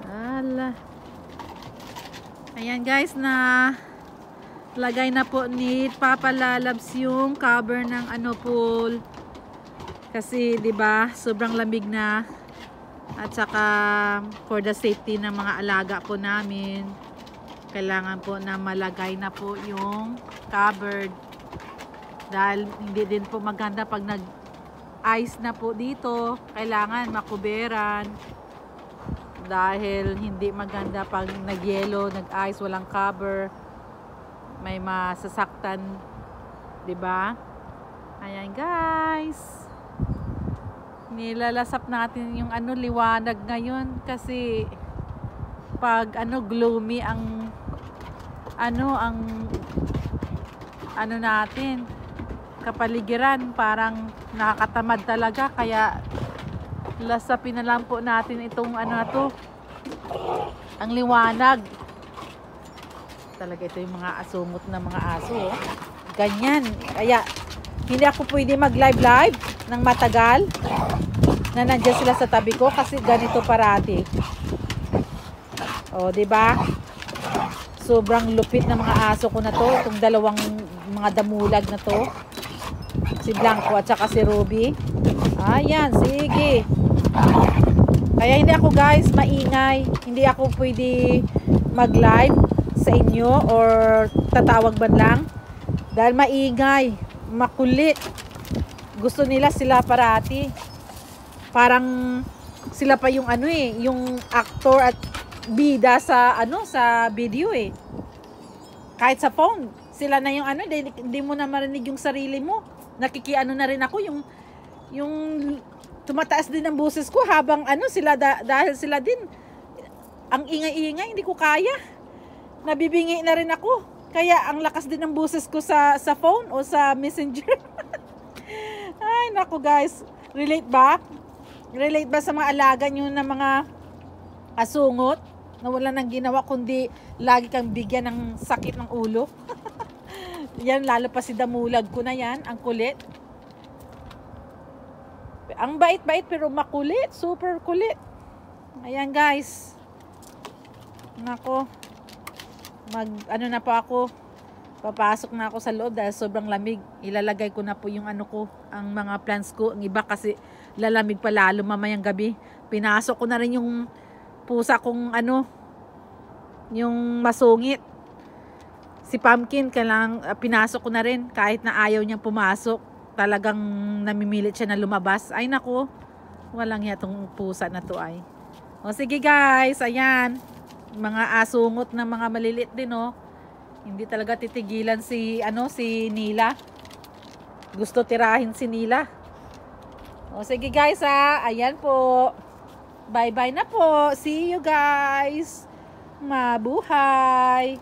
Ala. Ayan guys, na lagay na po ni Papa Lalabs yung cover ng pool. Kasi 'di ba, sobrang lamig na. At saka for the safety ng mga alaga po namin, kailangan po na malagay na po yung covered. Dahil hindi din po maganda pag nag-ice na po dito, kailangan makuberan. Dahil hindi maganda pag nag-yelo, nag-ice, walang cover, may masasaktan, 'di ba? Ayan guys. Nilalasap natin yung liwanag ngayon kasi pag gloomy ang natin kapaligiran, parang nakakatamad talaga, kaya lasapin na lang po natin itong ang liwanag. Talaga ito yung mga asungot na mga aso, oh. Ganyan, kaya hindi ako pwede mag-live ng matagal na nandiyan sila sa tabi ko kasi ganito parati. O, 'di ba? Sobrang lupit ng mga aso ko na to, itong dalawang mga damulag na to. Si Blanco at saka si Ruby. Ayan, sige. Kaya hindi ako guys maingay. Hindi ako pwede mag-live sa inyo or tatawag man lang. Dahil maingay, makulit. Gusto nila sila parati. Parang sila pa yung yung actor at bida sa sa video eh. Kahit sa phone, sila na yung hindi mo na marinig yung sarili mo. Nakikiano na rin ako yung tumataas din ang boses ko habang sila dahil sila din ang ingay-ingay, hindi ko kaya. Nabibingi na rin ako. Kaya ang lakas din ng boses ko sa phone o sa messenger. Ay, naku guys. Relate ba? Relate ba sa mga alaga nyo na mga asungot na wala nang ginawa kundi lagi kang bigyan ng sakit ng ulo? Yan, lalo pa si damulag ko na yan. Ang kulit. Ang bait-bait pero makulit. Super kulit. Ayan guys. Nako. Na po ako. Papasok na ako sa loob dahil sobrang lamig. Ilalagay ko na po yung ang mga plants ko. Ang iba kasi lalamig pa lalo mamayang gabi. Pinasok ko na rin yung pusa kong yung masungit. Si Pumpkin, kailang pinasok ko na rin kahit na ayaw niyang pumasok. Talagang namimilit siya na lumabas. Ay nako, walang yatong pusa na to ay. O sige guys, ayan. Mga asungot na mga malilit din, oh. Hindi talaga titigilan si Nila. Gusto tirahin si Nila. O sige guys, ayan po. Bye bye na po. See you guys. Mabuhay.